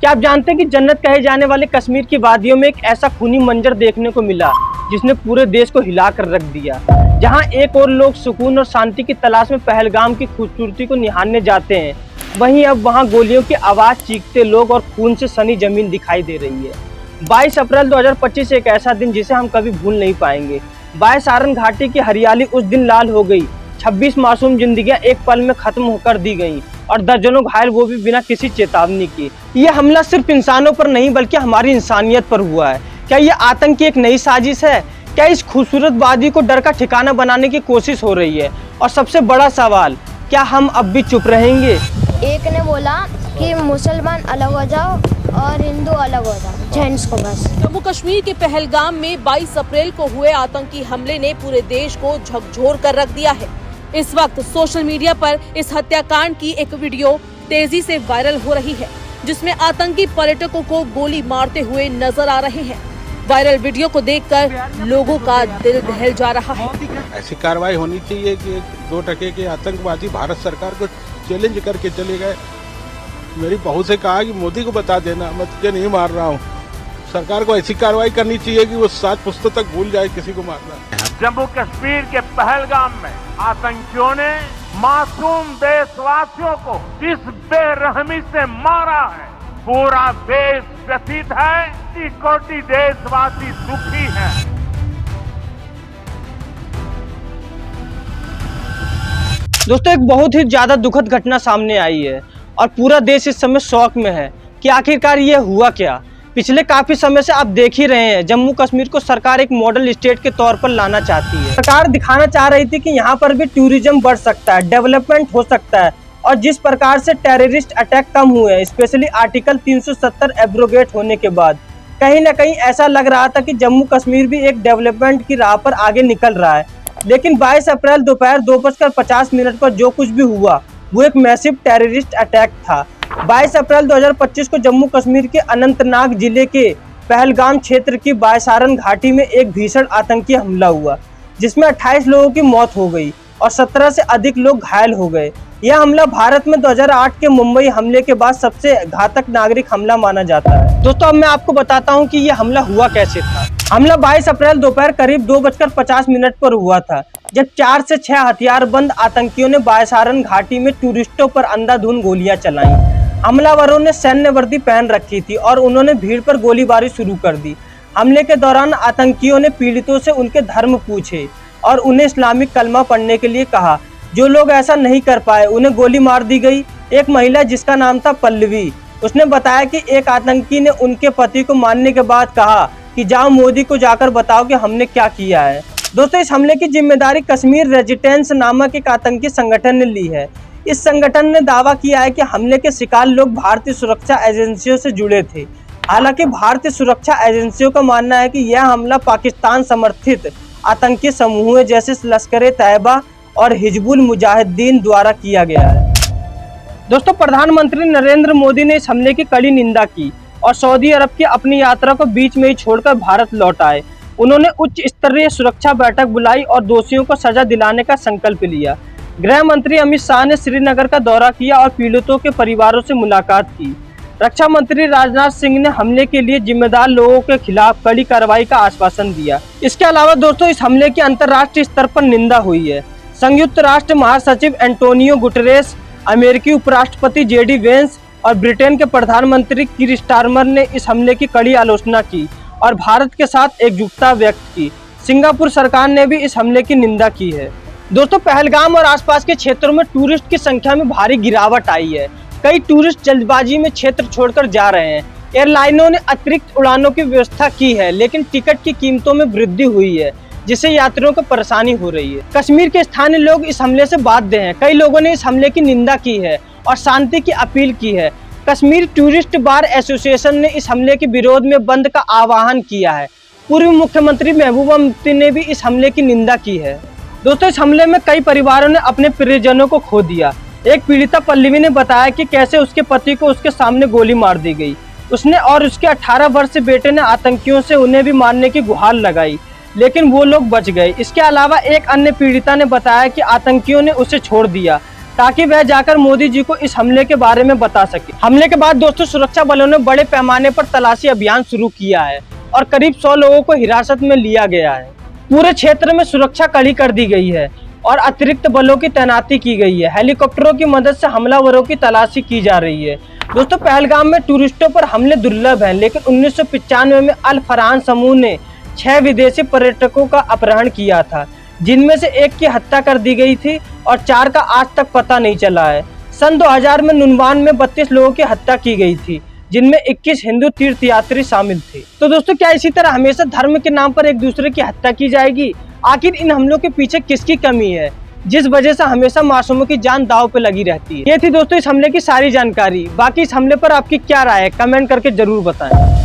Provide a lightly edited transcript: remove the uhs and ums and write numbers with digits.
क्या आप जानते हैं कि जन्नत कहे जाने वाले कश्मीर की वादियों में एक ऐसा खूनी मंजर देखने को मिला जिसने पूरे देश को हिला कर रख दिया। जहां एक और लोग सुकून और शांति की तलाश में पहलगाम की खूबसूरती को निहारने जाते हैं, वहीं अब वहां गोलियों की आवाज, चीखते लोग और खून से सनी जमीन दिखाई दे रही है। 22 अप्रैल 2025 एक ऐसा दिन जिसे हम कभी भूल नहीं पाएंगे। बायसारन घाटी की हरियाली उस दिन लाल हो गई। 26 मासूम जिंदगियां एक पल में खत्म कर दी गईं और दर्जनों घायल, वो भी बिना किसी चेतावनी के। ये हमला सिर्फ इंसानों पर नहीं बल्कि हमारी इंसानियत पर हुआ है। क्या ये आतंक की एक नई साजिश है? क्या इस खूबसूरत वादी को डर का ठिकाना बनाने की कोशिश हो रही है? और सबसे बड़ा सवाल, क्या हम अब भी चुप रहेंगे? एक ने बोला कि मुसलमान अलग हो जाओ और हिंदू अलग हो जाओ, जेंट्स को बस। जम्मू कश्मीर के पहलगाम में 22 अप्रैल को हुए आतंकी हमले ने पूरे देश को झकझोर कर रख दिया है। इस वक्त सोशल मीडिया पर इस हत्याकांड की एक वीडियो तेजी से वायरल हो रही है, जिसमें आतंकी पर्यटकों को गोली मारते हुए नजर आ रहे हैं। वायरल वीडियो को देखकर लोगों का दिल दहल जा रहा है। ऐसी कार्रवाई होनी चाहिए कि 2 टके के आतंकवादी भारत सरकार को चैलेंज करके चले गए। मेरी बहू से कहा कि मोदी को बता देना, मैं तुझे नहीं मार रहा हूँ। सरकार को ऐसी कार्रवाई करनी चाहिए कि वो 7 पुश्तों तक भूल जाए किसी को मारना। जम्मू कश्मीर के पहलगाम में आतंकियों ने मासूम देशवासियों को जिस बेरहमी से मारा है, पूरा देश व्यथित है, कोटि देशवासी दुखी है। दोस्तों, एक बहुत ही ज्यादा दुखद घटना सामने आई है और पूरा देश इस समय शौक में है कि आखिरकार ये हुआ क्या। पिछले काफी समय से आप देख ही रहे हैं, जम्मू कश्मीर को सरकार एक मॉडल स्टेट के तौर पर लाना चाहती है। सरकार दिखाना चाह रही थी कि यहाँ पर भी टूरिज्म बढ़ सकता है, डेवलपमेंट हो सकता है। और जिस प्रकार से टेररिस्ट अटैक कम हुए हैं, स्पेशली आर्टिकल 370 एब्रोगेट होने के बाद, कहीं ना कहीं ऐसा लग रहा था कि जम्मू कश्मीर भी एक डेवलपमेंट की राह पर आगे निकल रहा है। लेकिन 22 अप्रैल दोपहर 2:50 पर जो कुछ भी हुआ वो एक मैसिव टेररिस्ट अटैक था। 22 अप्रैल 2025 को जम्मू कश्मीर के अनंतनाग जिले के पहलगाम क्षेत्र की बायसारन घाटी में एक भीषण आतंकी हमला हुआ, जिसमें 28 लोगों की मौत हो गई और 17 से अधिक लोग घायल हो गए। यह हमला भारत में 2008 के मुंबई हमले के बाद सबसे घातक नागरिक हमला माना जाता है। दोस्तों, अब मैं आपको बताता हूं कि यह हमला हुआ कैसे था। हमला 22 अप्रैल दोपहर करीब 2:50 पर हुआ था, जब 4 से 6 हथियारबंद आतंकियों ने बायसारन घाटी में टूरिस्टों पर अंधाधुंध गोलियां चलाई। हमलावरों ने सैन्य वर्दी पहन रखी थी और उन्होंने भीड़ पर गोलीबारी शुरू कर दी। हमले के दौरान आतंकियों ने पीड़ितों से उनके धर्म पूछे और उन्हें इस्लामिक कलमा पढ़ने के लिए कहा। जो लोग ऐसा नहीं कर पाए उन्हें गोली मार दी गई। एक महिला जिसका नाम था पल्लवी, उसने बताया कि एक आतंकी ने उनके पति को मारने के बाद कहा कि जाओ मोदी को जाकर बताओ कि हमने क्या किया है। दोस्तों, इस हमले की जिम्मेदारी कश्मीर रेजिस्टेंस नामक एक आतंकी संगठन ने ली है। इस संगठन ने दावा किया है कि हमले के शिकार लोग भारतीय सुरक्षा एजेंसियों से जुड़े थे। हालांकि भारतीय सुरक्षा एजेंसियों का मानना है कि यह हमला पाकिस्तान समर्थित आतंकी समूहों जैसे लश्कर-ए-तैयबा और हिजबुल मुजाहिदीन द्वारा किया गया है। दोस्तों, प्रधानमंत्री नरेंद्र मोदी ने इस हमले की कड़ी निंदा की और सऊदी अरब की अपनी यात्रा को बीच में ही छोड़कर भारत लौट आए। उन्होंने उच्च स्तरीय सुरक्षा बैठक बुलाई और दोषियों को सजा दिलाने का संकल्प लिया। गृह मंत्री अमित शाह ने श्रीनगर का दौरा किया और पीड़ितों के परिवारों से मुलाकात की। रक्षा मंत्री राजनाथ सिंह ने हमले के लिए जिम्मेदार लोगों के खिलाफ कड़ी कार्रवाई का आश्वासन दिया। इसके अलावा दोस्तों, इस हमले की अंतर्राष्ट्रीय स्तर पर निंदा हुई है। संयुक्त राष्ट्र महासचिव एंटोनियो गुटेरेस, अमेरिकी उपराष्ट्रपति जेडी वेंस और ब्रिटेन के प्रधानमंत्री कीर स्टारमर ने इस हमले की कड़ी आलोचना की और भारत के साथ एकजुटता व्यक्त की। सिंगापुर सरकार ने भी इस हमले की निंदा की है। दोस्तों, पहलगाम और आसपास के क्षेत्रों में टूरिस्ट की संख्या में भारी गिरावट आई है। कई टूरिस्ट जल्दबाजी में क्षेत्र छोड़कर जा रहे हैं। एयरलाइनों ने अतिरिक्त उड़ानों की व्यवस्था की है, लेकिन टिकट की कीमतों में वृद्धि हुई है, जिससे यात्रियों को परेशानी हो रही है। कश्मीर के स्थानीय लोग इस हमले से बाध्य हैं। कई लोगों ने इस हमले की निंदा की है और शांति की अपील की है। कश्मीर टूरिस्ट बार एसोसिएशन ने इस हमले के विरोध में बंद का आह्वान किया है। पूर्व मुख्यमंत्री महबूबा मुफ्ती ने भी इस हमले की निंदा की है। दोस्तों, इस हमले में कई परिवारों ने अपने प्रियजनों को खो दिया। एक पीड़िता पल्लवी ने बताया कि कैसे उसके पति को उसके सामने गोली मार दी गई। उसने और उसके 18 वर्षीय बेटे ने आतंकियों से उन्हें भी मारने की गुहार लगाई, लेकिन वो लोग बच गए। इसके अलावा एक अन्य पीड़िता ने बताया कि आतंकियों ने उसे छोड़ दिया। ताकि वह जाकर मोदी जी को इस हमले के बारे में बता सके। हमले के बाद दोस्तों सुरक्षा बलों ने बड़े पैमाने पर तलाशी अभियान शुरू किया है और करीब 100 लोगों को हिरासत में लिया गया है। पूरे क्षेत्र में सुरक्षा कड़ी कर दी गई है और अतिरिक्त बलों की तैनाती की गई है। हेलीकॉप्टरों की मदद से हमलावरों की तलाशी की जा रही है। दोस्तों पहलगाम में टूरिस्टों पर हमले दुर्लभ हैं, लेकिन 1995 में अल फरहान समूह ने 6 विदेशी पर्यटकों का अपहरण किया था, जिनमें से एक की हत्या कर दी गई थी और 4 का आज तक पता नहीं चला है। सन 2000 में नुनवान में 32 लोगों की हत्या की गई थी, जिनमें 21 हिंदू तीर्थयात्री शामिल थे। तो दोस्तों क्या इसी तरह हमेशा धर्म के नाम पर एक दूसरे की हत्या की जाएगी? आखिर इन हमलों के पीछे किसकी कमी है, जिस वजह से हमेशा मासूमों की जान दांव पे लगी रहती है? ये थी दोस्तों इस हमले की सारी जानकारी। बाकी इस हमले पर आपकी क्या राय है, कमेंट करके जरूर बताएं।